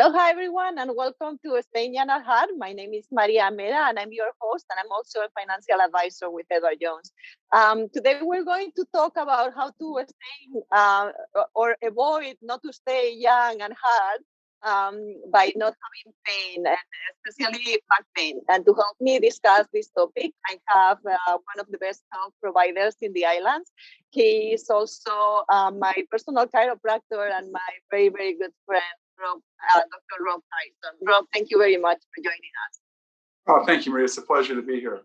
Hello, hi everyone, and welcome to Staying Young at Heart. My name is Maria Mera, and I'm your host, and I'm also a financial advisor with Edward Jones. Today, we're going to talk about how to stay or avoid not to stay young and hard by not having pain, and especially back pain. And to help me discuss this topic, I have one of the best health providers in the islands. He is also my personal chiropractor and my very, very good friend, Dr. Rob Tyson. Rob, thank you very much for joining us. Oh, thank you, Maria. It's a pleasure to be here.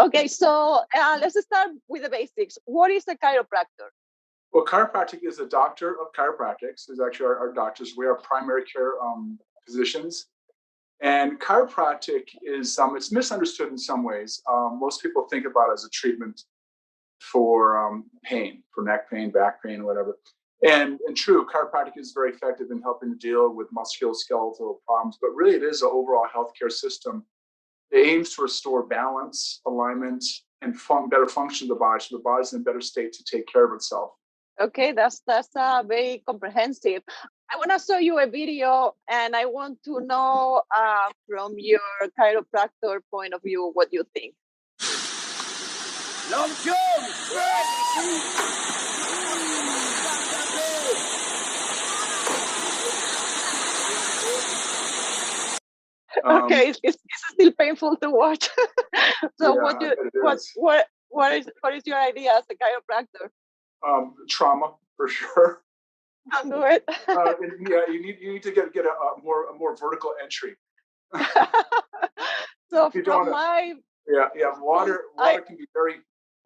Okay, so let's start with the basics. What is a chiropractor? Well, chiropractic is a doctor of chiropractics. Is actually our doctors. We are primary care physicians. And chiropractic is, it's misunderstood in some ways. Most people think about it as a treatment for pain, for neck pain, back pain, whatever. And true, chiropractic is very effective in helping to deal with musculoskeletal problems, but really it is an overall healthcare system. It aims to restore balance, alignment, and better function of the body, so the body's in a better state to take care of itself. Okay, that's very comprehensive. I want to show you a video, and I want to know from your chiropractor point of view what you think. Long jump! Okay, it's still painful to watch. So yeah, what is your idea as a chiropractor? Trauma for sure. Don't do it. Yeah, you need to get a more vertical entry. So water can be very,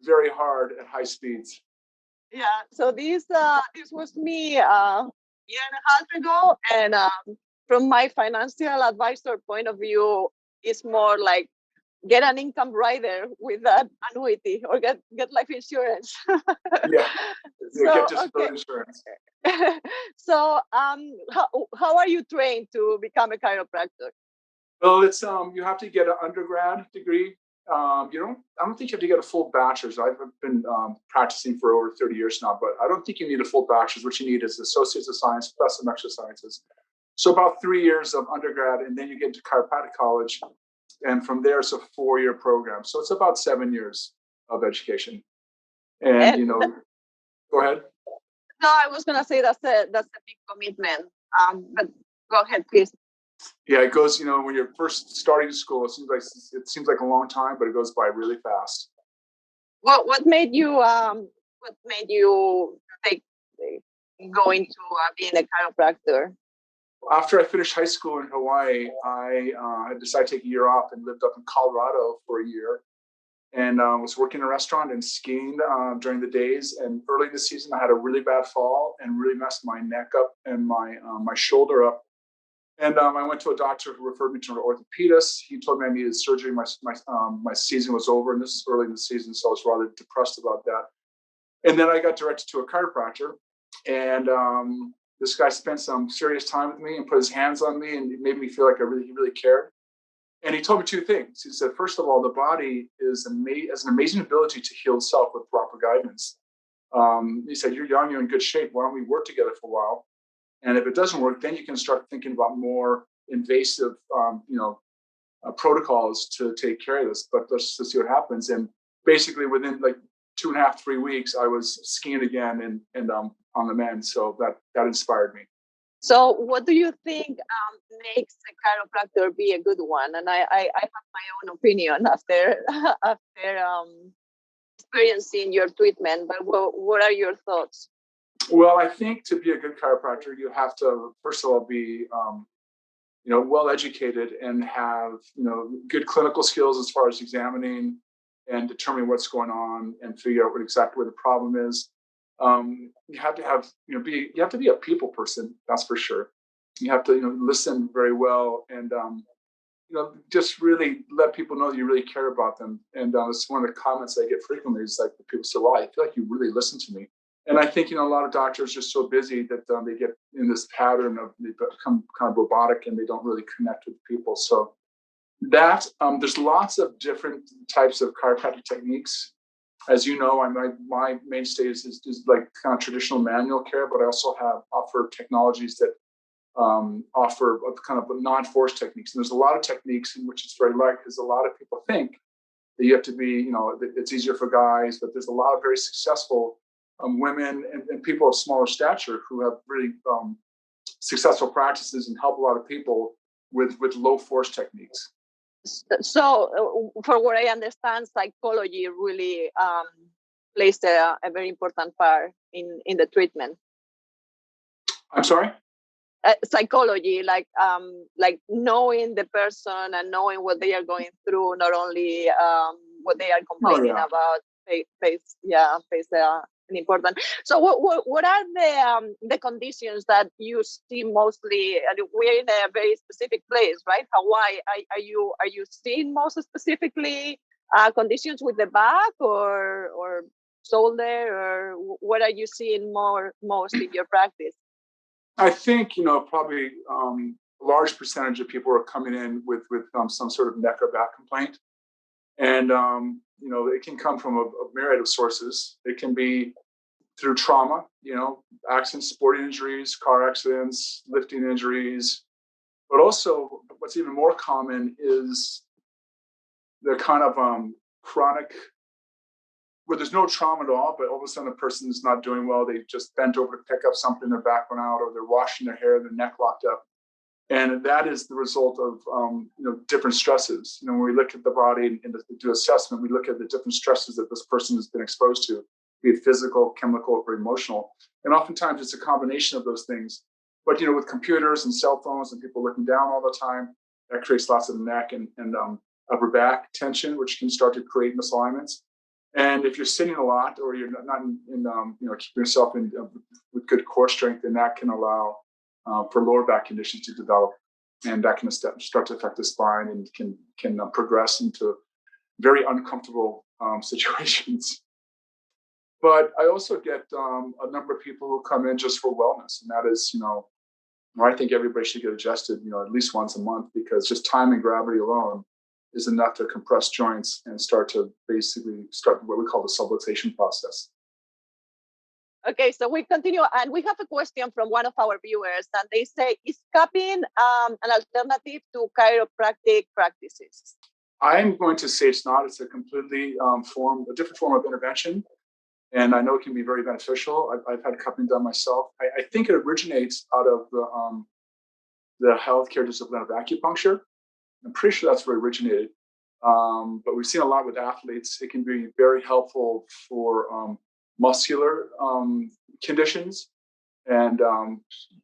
very hard at high speeds. Yeah. So this was me a year and a half ago, and from my financial advisor point of view, it's more like get an income rider with that annuity or get life insurance. Get disability insurance. So how are you trained to become a chiropractor? Well, it's you have to get an undergrad degree. I don't think you have to get a full bachelor's. I've been practicing for over 30 years now, but I don't think you need a full bachelor's. What you need is associates of science plus some extra sciences. So about 3 years of undergrad, and then you get into chiropractic college. And from there, it's a 4-year program. So it's about 7 years of education. And go ahead. No, I was going to say that's a big commitment. But go ahead, please. Yeah, it goes, when you're first starting school, it seems like a long time, but it goes by really fast. What made you go into being a chiropractor? After I finished high school in Hawaii, I decided to take a year off and lived up in Colorado for a year, and was working in a restaurant and skiing during the days. And early in the season, I had a really bad fall and really messed my neck up and my shoulder up. And I went to a doctor who referred me to an orthopedist. He told me I needed surgery. My season was over, and this is early in the season, so I was rather depressed about that. And then I got directed to a chiropractor, and this guy spent some serious time with me and put his hands on me, and it made me feel like he really cared. And he told me 2 things. He said, first of all, the body has an amazing ability to heal itself with proper guidance. He said, you're young, you're in good shape. Why don't we work together for a while? And if it doesn't work, then you can start thinking about more invasive, protocols to take care of this. But let's just see what happens. And basically, within like 2.5, 3 weeks, I was skiing again and on the mend. So that inspired me. So, what do you think makes a chiropractor be a good one? And I have my own opinion after experiencing your treatment. But what are your thoughts? Well, I think to be a good chiropractor, you have to, first of all, be, well educated and have, good clinical skills as far as examining and determining what's going on and figure out exactly where the problem is. You have to have, you have to be a people person. That's for sure. You have to, listen very well and, just really let people know that you really care about them. And it's one of the comments I get frequently is like, people say, well, I feel like you really listen to me. And I think, a lot of doctors are so busy that they get in this pattern of they become kind of robotic and they don't really connect with people. So that there's lots of different types of chiropractic techniques. As you know, my mainstay is like kind of traditional manual care, but I also offer technologies that offer a kind of non-force techniques. And there's a lot of techniques in which it's very light, because a lot of people think that you have to be, it's easier for guys, but there's a lot of very successful women and people of smaller stature who have really successful practices and help a lot of people with low force techniques. So, for what I understand, psychology really plays a very important part in the treatment. I'm sorry? Psychology, like knowing the person and knowing what they are going through, not only what they are complaining about, face an important. So what are the conditions that you see mostly? We're in a very specific place, right? Hawaii. Are you seeing most specifically conditions with the back or shoulder, or what are you seeing most in your practice? I think, probably a large percentage of people are coming in with some sort of neck or back complaint. And, it can come from a myriad of sources. It can be through trauma, accidents, sporting injuries, car accidents, lifting injuries. But also what's even more common is the kind of chronic, where there's no trauma at all, but all of a sudden a person is not doing well. They just bent over to pick up something, their back went out, or they're washing their hair, their neck locked up. And that is the result of different stresses. When we look at the body and do assessment, we look at the different stresses that this person has been exposed to, be it physical, chemical, or emotional. And oftentimes it's a combination of those things. But with computers and cell phones and people looking down all the time, that creates lots of neck and upper back tension, which can start to create misalignments. And if you're sitting a lot, or you're not keeping yourself in with good core strength, then that can allow for lower back conditions to develop, and that can start to affect the spine and can progress into very uncomfortable situations. But I also get a number of people who come in just for wellness, and that is, I think everybody should get adjusted, at least once a month, because just time and gravity alone is enough to compress joints and start what we call the subluxation process. Okay, so we continue, and we have a question from one of our viewers, and they say, is cupping an alternative to chiropractic practices? I'm going to say it's not. It's a completely a different form of intervention, and I know it can be very beneficial. I've had cupping done myself. I think it originates out of the healthcare discipline of acupuncture. I'm pretty sure that's where it originated. But we've seen a lot with athletes. It can be very helpful for muscular conditions. And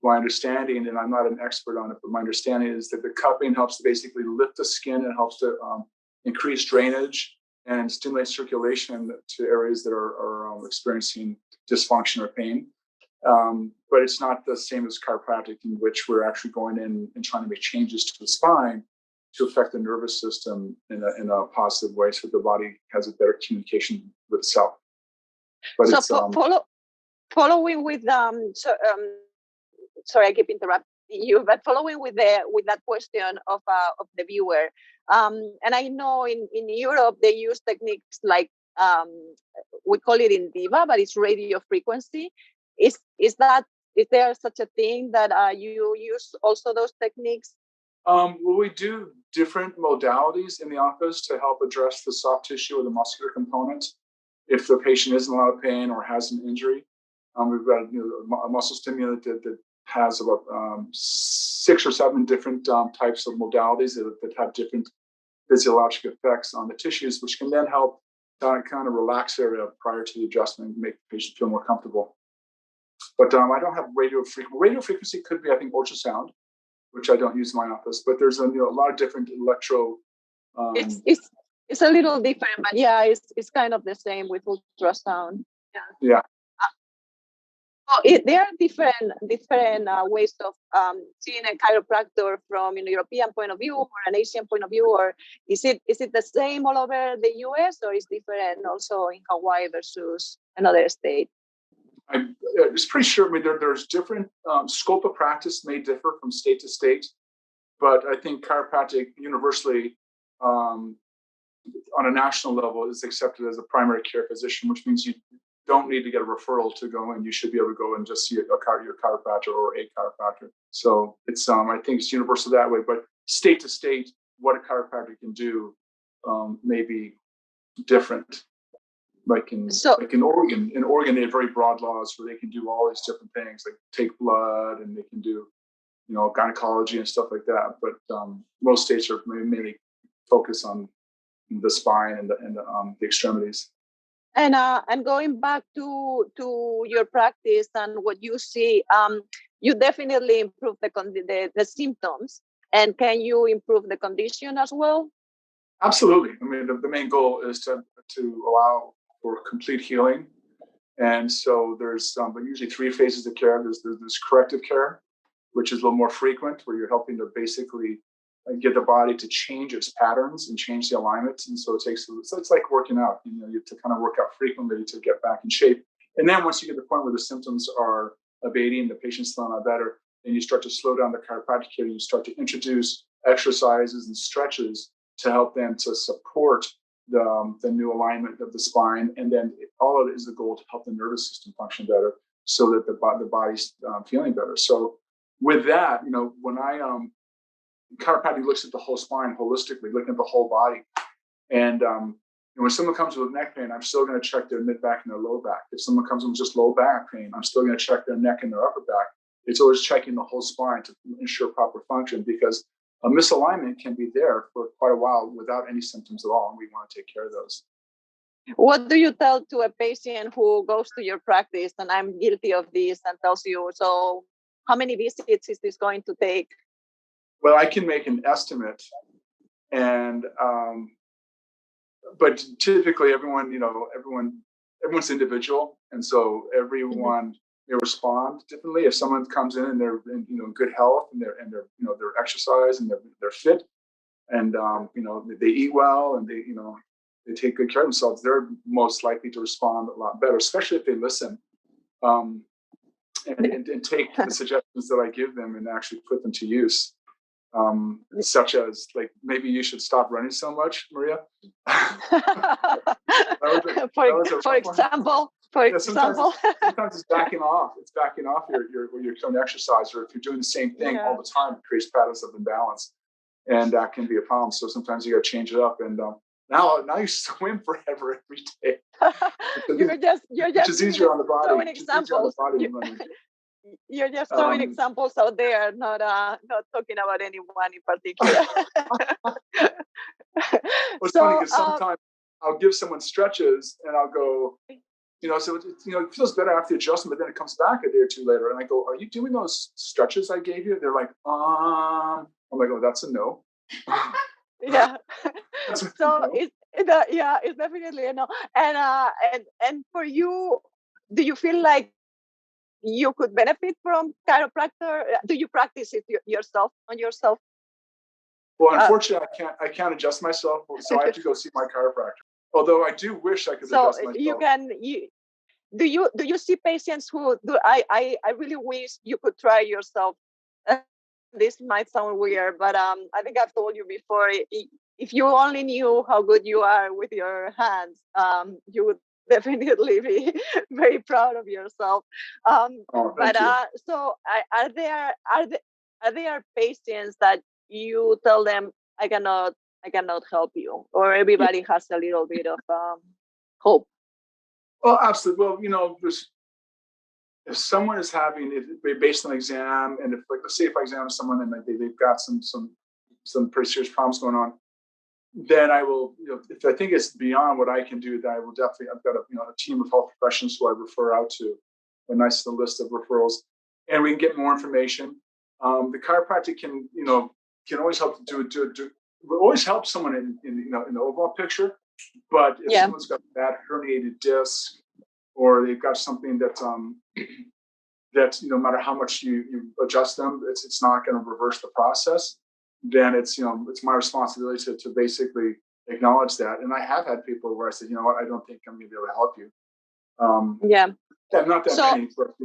my understanding, and I'm not an expert on it, but my understanding is that the cupping helps to basically lift the skin and helps to increase drainage and stimulate circulation to areas that are experiencing dysfunction or pain. But it's not the same as chiropractic, in which we're actually going in and trying to make changes to the spine to affect the nervous system in a positive way, so the body has a better communication with itself. But so following with sorry, I keep interrupting you, but following with that question of the viewer, and I know in Europe they use techniques like we call it in Diva, but it's radio frequency. Is there such a thing that you use also those techniques? Well, we do different modalities in the office to help address the soft tissue or the muscular component. If the patient is in a lot of pain or has an injury, we've got a muscle stimulant that has about 6 or 7 different types of modalities that have different physiologic effects on the tissues, which can then help kind of relax area prior to the adjustment and make the patient feel more comfortable. But I don't have radio frequency. Radio frequency could be, I think, ultrasound, which I don't use in my office. But there's a lot of different electro. It's a little different, but yeah, it's kind of the same with ultrasound. Yeah. There are different ways of seeing a chiropractor from a European point of view or an Asian point of view, or is it the same all over the US, or is different also in Hawaii versus another state? It's pretty sure. I mean, there's different scope of practice may differ from state to state, but I think chiropractic universally on a national level is accepted as a primary care physician, which means don't need to get a referral to go in. You should be able to go and just see your chiropractor or a chiropractor. So it's I think it's universal that way. But state to state, what a chiropractor can do may be different. Like in Oregon, they have very broad laws where they can do all these different things, like take blood, and they can do gynecology and stuff like that. But most states are mainly focused on the spine and the extremities. And going back to your practice and what you see, you definitely improve the symptoms. And can you improve the condition as well? Absolutely. I mean, the main goal is to allow for complete healing. And so there's usually 3 phases of care. There's corrective care, which is a little more frequent, where you're helping to basically get the body to change its patterns and change the alignment. And so it's like working out. You have to kind of work out frequently to get back in shape. And then once you get to the point where the symptoms are abating, the patient's feeling a lot better, then you start to slow down the chiropractic care. You start to introduce exercises and stretches to help them to support the new alignment of the spine. And then all of it is the goal to help the nervous system function better, so that the body's feeling better. So with that, when chiropractic looks at the whole spine holistically, looking at the whole body. And when someone comes with neck pain, I'm still going to check their mid back and their low back. If someone comes with just low back pain, I'm still going to check their neck and their upper back. It's always checking the whole spine to ensure proper function, because a misalignment can be there for quite a while without any symptoms at all, and we want to take care of those. What do you tell to a patient who goes to your practice, and I'm guilty of this, and tells you, so how many visits is this going to take? Well, I can make an estimate, and but typically everyone's individual, and so everyone may respond differently. If someone comes in and they're in good health, and they're exercise and they're fit, and they eat well, and they take good care of themselves, they're most likely to respond a lot better, especially if they listen and take the suggestions that I give them and actually put them to use. Such as, like, maybe you should stop running so much, Maria. For example, sometimes it's backing off. It's backing off your current exercise, or if you're doing the same thing all the time, it creates patterns of imbalance, and that can be a problem. So sometimes you got to change it up. And now you swim forever every day. You're just which is easier on the body. Throwing examples. You're just throwing examples out there, not talking about anyone in particular. It's funny because sometimes I'll give someone stretches and I'll go, so it feels better after the adjustment, but then it comes back a day or two later, and I go, "Are you doing those stretches I gave you?" They're like, I'm like, "Oh, that's a no." Yeah. So it's definitely a no. And for you, do you feel like you could benefit from chiropractor? Do you practice it yourself on yourself? Well, unfortunately, I can't adjust myself, so I have to go see my chiropractor. Although I do wish I could adjust myself. Do you see patients who do? I really wish you could try yourself. This might sound weird, but I think I've told you before. If you only knew how good you are with your hands, you would definitely be very proud of yourself. So are there patients that you tell them, I cannot help you, or everybody has a little bit of hope? Well, absolutely. Well, if someone is having it based on an exam, and if, like, let's say if I examine someone and they've got some pretty serious problems going on, then I will, if I think it's beyond what I can do, then I will definitely, I've got a team of health professionals who I refer out to, a nice list of referrals, and we can get more information. The chiropractic can always help always help someone in the overall picture. But if someone's got a bad herniated disc, or they've got something that no matter how much you adjust them, it's not going to reverse the process, then it's my responsibility to basically acknowledge that. And I have had people where I said, I don't think I'm going to be able to help you. Not that many, but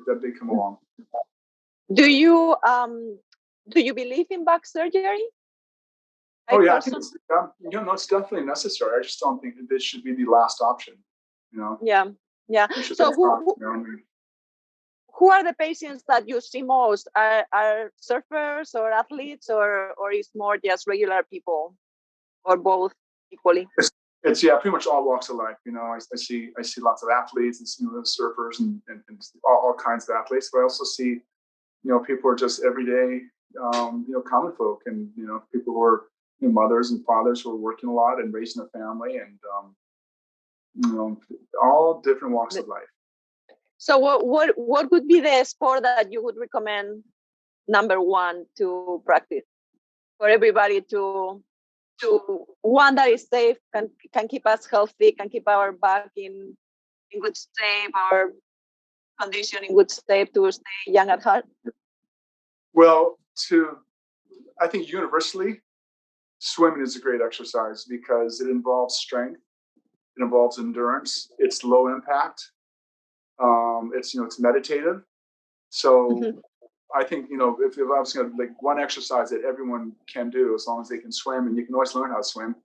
that they come along. Do you believe in back surgery? Oh yeah, I think it's definitely necessary. I just don't think that this should be the last option. Yeah. Yeah. We should So stop, you know, and who are the patients that you see most? Are surfers or athletes, or is more just regular people, or both equally? it's yeah, pretty much all walks of life. You know, I see lots of athletes and you know, surfers and all kinds of athletes, but I also see, you know, people who are just everyday, you know, common folk, and you know, people who are, you know, mothers and fathers who are working a lot and raising a family, and you know, all different walks of life. So what would be the sport that you would recommend number one to practice for everybody to one that is safe, can keep us healthy, can keep our back in good shape, our condition in good shape to stay young at heart? Well, I think universally, swimming is a great exercise because it involves strength, it involves endurance, it's low impact, it's you know, it's meditative. So Mhm. I think, you know, if I was going to like one exercise that everyone can do as long as they can swim, and you can always learn how to swim,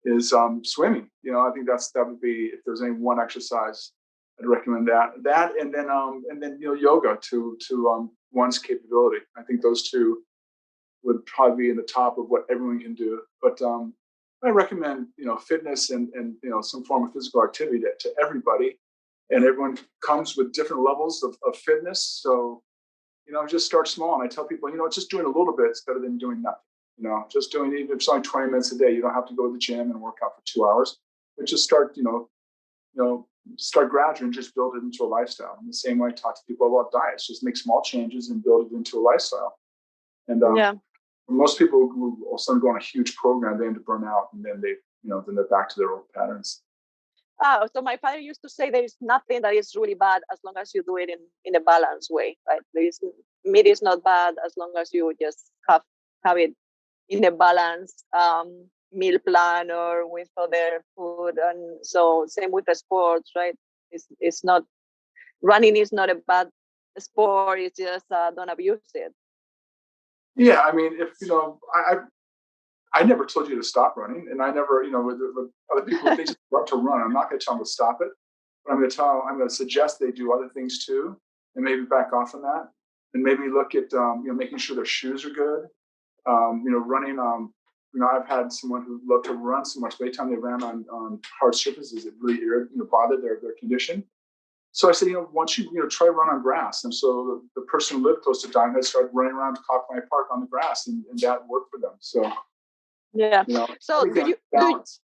is swimming. You know, I think that would be, if there's any one exercise, I'd recommend that, and then you know, yoga to one's capability. I think those two would probably be in the top of what everyone can do. But I recommend, you know, fitness and you know, some form of physical activity to everybody, and everyone comes with different levels of fitness. So you know, just start small. And I tell people, you know, just doing a little bit is better than doing nothing. You know, just doing, even if it's only 20 minutes a day, you don't have to go to the gym and work out for 2 hours, but just start, start gradually and just build it into a lifestyle. In the same way I talk to people about diets, just make small changes and build it into a lifestyle. And Yeah. most people who all of a sudden go on a huge program, they end up burn out, and then then they're back to their old patterns. Oh, so my father used to say there is nothing that is really bad as long as you do it in a balanced way, right? Meat is not bad as long as you just have it in a balanced meal plan or with other food. And so same with the sports, right? It's not, running is not a bad sport. It's just don't abuse it. Yeah, I mean, if you know, I never told you to stop running, and I never, you know, with other people, if they just love to run, I'm not going to tell them to stop it, but I'm going to suggest they do other things too, and maybe back off on that, and maybe look at, you know, making sure their shoes are good. You know, running. You know, I've had someone who loved to run so much, but every time they ran on hard surfaces, it really bothered their condition. So I said, you know, once you know, try run on grass. And so the person who lived close to Diamond started running around Cockpine Park on the grass, and that worked for them. So Yeah. you know, So again, balance.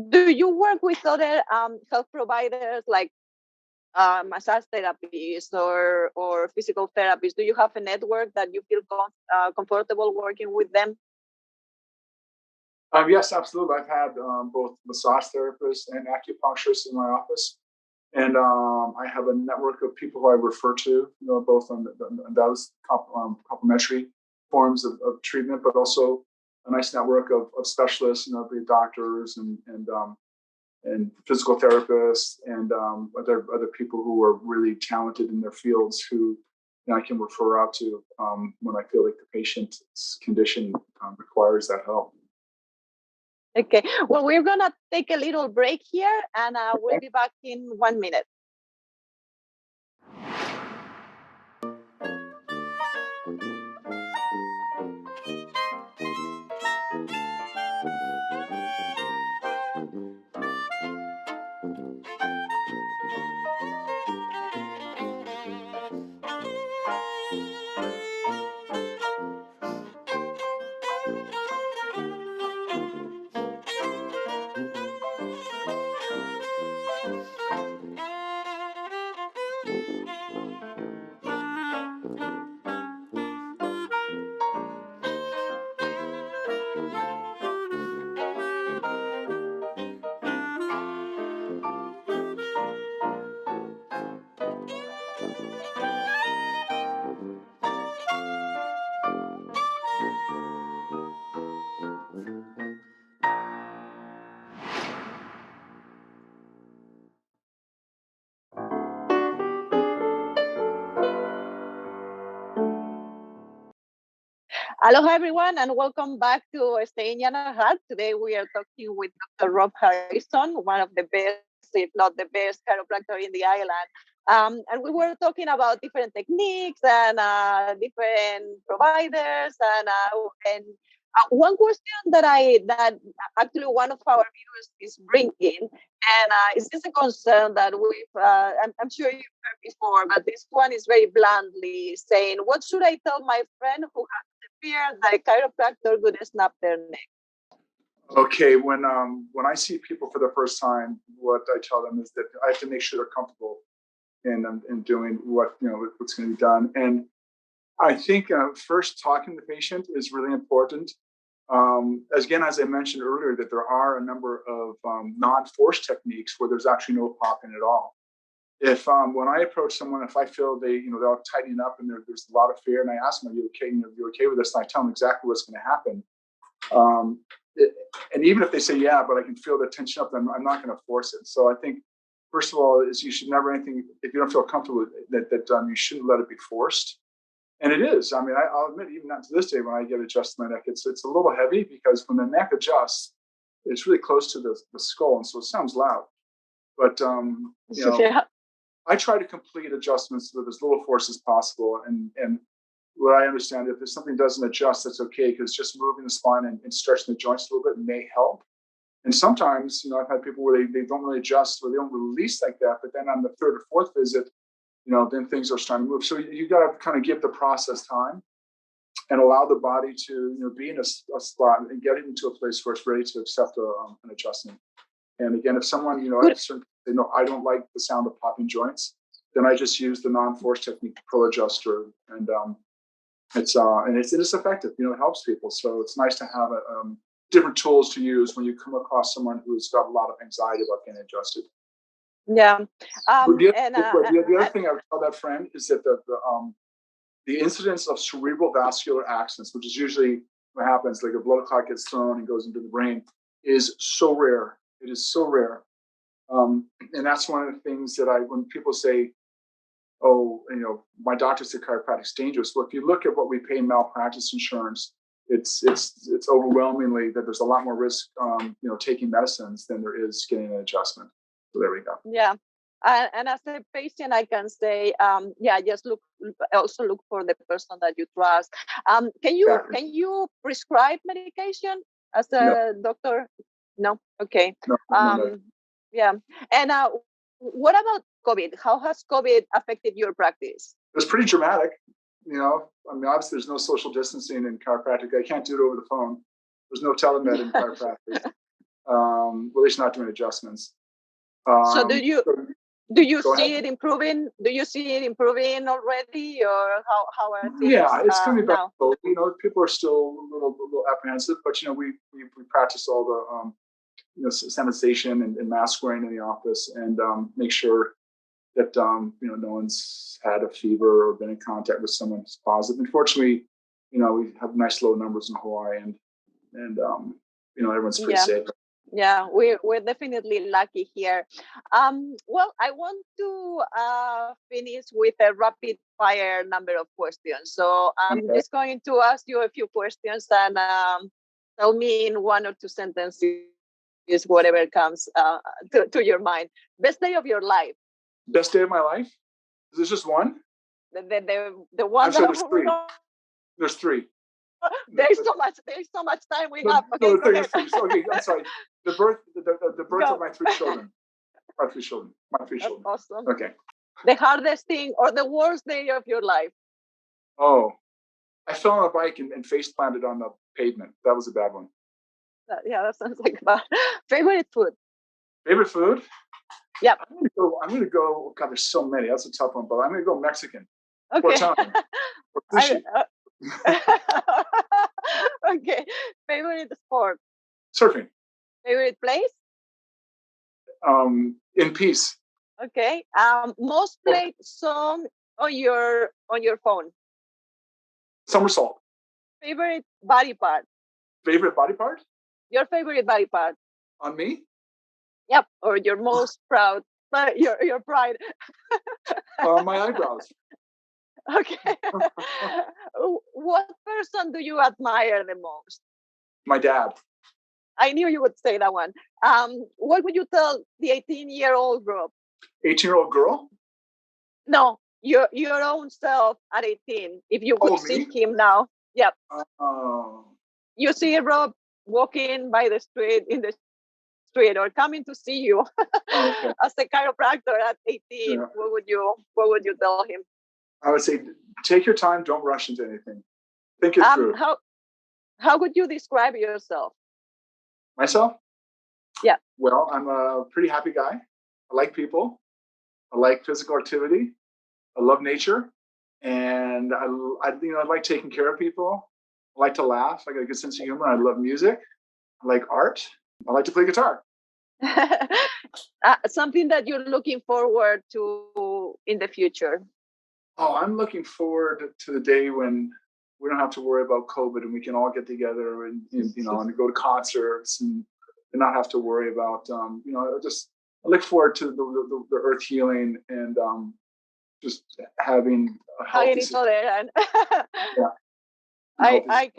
do you work with other health providers like massage therapists or physical therapists? Do you have a network that you feel comfortable working with them? Yes, absolutely. I've had both massage therapists and acupuncturists in my office, and I have a network of people who I refer to. You know, both on those complementary forms of treatment, but also a nice network of specialists. You know, the doctors and physical therapists and other people who are really talented in their fields who, you know, I can refer out to when I feel like the patient's condition requires that help. Okay. Well, we're gonna take a little break here, and we'll be back in 1 minute. Aloha, everyone, and welcome back to Staying Young at Heart. Today, we are talking with Dr. Rob Harrison, one of the best if not the best chiropractor in the island. And we were talking about different techniques and different providers. And one question that actually one of our viewers is bringing, and it's just a concern that I'm sure you've heard before, but this one is very bluntly saying, what should I tell my friend who has the fear that a chiropractor would snap their neck? Okay, when I see people for the first time, what I tell them is that I have to make sure they're comfortable in doing what's going to be done. And I think first talking to the patient is really important. As I mentioned earlier, that there are a number of non-force techniques where there's actually no popping at all. If when I approach someone, if I feel they're tightening up and there's a lot of fear, and I ask them, "Are you okay? You okay with this?" And I tell them exactly what's going to happen. And even if they say, "Yeah, but I can feel the tension up," I'm not going to force it. So I think first of all is you should never anything if you don't feel comfortable with it, that you shouldn't let it be forced. And it is. I mean, I'll admit, even not to this day, when I get adjusted my neck, it's a little heavy because when the neck adjusts, it's really close to the skull, and so it sounds loud. But Yeah. I try to complete adjustments with as little force as possible. And what I understand, if something doesn't adjust, that's okay, because just moving the spine and stretching the joints a little bit may help. And sometimes, I've had people where they don't really adjust or they don't release like that, but then on the third or fourth visit, then things are starting to move. So you got to kind of give the process time and allow the body to, be in a spot and get it into a place where it's ready to accept an adjustment. And again, if someone, I don't like the sound of popping joints, then I just use the non-force technique, Pro Adjuster, and it's effective. It helps people. So it's nice to have different tools to use when you come across someone who's got a lot of anxiety about getting adjusted. Yeah. The other thing I would tell that friend is that the incidence of cerebral vascular accidents, which is usually what happens, like a blood clot gets thrown and goes into the brain, is so rare. It is so rare. And that's one of the things that when people say, "Oh, my doctor said chiropractic's dangerous." Well, if you look at what we pay in malpractice insurance, it's overwhelmingly that there's a lot more risk, taking medicines than there is getting an adjustment. So there we go. Yeah. And as a patient, I can say, just look for the person that you trust. Can you prescribe medication as a doctor? No. Okay. No. Yeah. And what about COVID? How has COVID affected your practice? It was pretty dramatic. Obviously there's no social distancing in chiropractic. I can't do it over the phone. There's no telemed in chiropractic. At least not doing adjustments. So do you see it improving? Do you see it improving already, or how are things? Yeah, it's coming back. Now? People are still a little apprehensive, but we practice all the sanitization and mask wearing in the office, and make sure that no one's had a fever or been in contact with someone who's positive. Unfortunately, we have nice low numbers in Hawaii, and everyone's pretty safe. Yeah, we're definitely lucky here. Well, I want to finish with a rapid fire number of questions. So I'm just going to ask you a few questions and tell me in 1 or 2 sentences whatever comes to your mind. Best day of your life. Best day of my life? Is this just one? The one. I'm sure there's three. There's three. There's so much time we have. Okay, go ahead. Okay, I'm sorry. The birth of my 3 children. My 3 children. That's awesome. Okay. The hardest thing or the worst day of your life? Oh, I fell on a bike and face planted on the pavement. That was a bad one. That sounds like bad. Favorite food? Favorite food? Yep. I'm gonna go. God, there's so many. That's a tough one, but I'm gonna go Mexican. Okay. Or Italian. Or sushi. Okay. Favorite sport? Surfing. Favorite place? In peace. Okay. Most played song on your phone? Somersault. Favorite body part? Favorite body part? Your favorite body part? On me? Yep. Or your most proud, your pride? My eyebrows. Okay. What person do you admire the most? My dad. I knew you would say that one. What would you tell the 18-year-old Rob? 18-year-old girl? No, your own self at 18. If you could see him now. Yep. You see Rob walking by the street in the street or coming to see you as a chiropractor at 18. Yeah. What would you tell him? I would say, take your time. Don't rush into anything. Think it through. How would you describe yourself? Myself? Yeah. Well, I'm a pretty happy guy. I like people. I like physical activity. I love nature, and I like taking care of people. I like to laugh. I got a good sense of humor. I love music. I like art. I like to play guitar. Something that you're looking forward to in the future? Oh, I'm looking forward to the day when we don't have to worry about COVID and we can all get together and go to concerts and not have to worry about I look forward to the earth healing and just having a healthy and yeah. I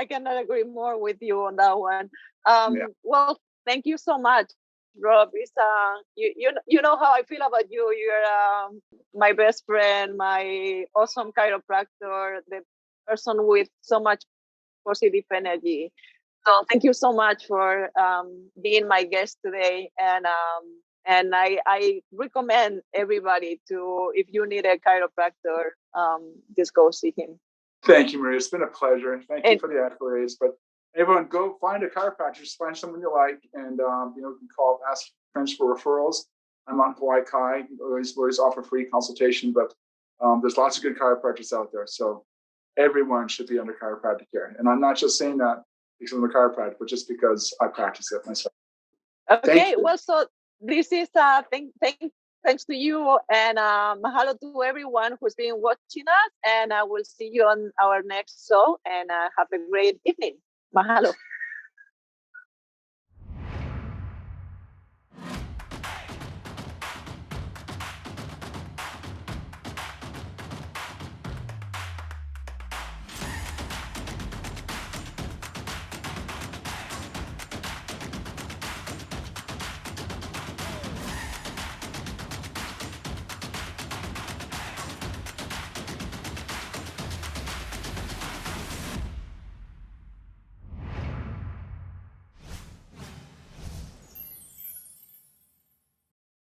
cannot agree more with you on that one. Well, thank you so much, Rob. It's you know how I feel about you. You're my best friend, my awesome chiropractor, the person with so much positive energy. So thank you so much for being my guest today. And I recommend everybody to, if you need a chiropractor, just go see him. Thank you, Maria. It's been a pleasure. Thank you for the accolades. But everyone, go find a chiropractor. Just find someone you like, and you can ask friends for referrals. I'm on Hawaii Kai. Always offer free consultation, but there's lots of good chiropractors out there. So everyone should be under chiropractic care. And I'm not just saying that because I'm a chiropractor, but just because I practice it myself. Okay. Well, so this is thanks to you, and mahalo to everyone who's been watching us, and I will see you on our next show, and have a great evening. Mahalo.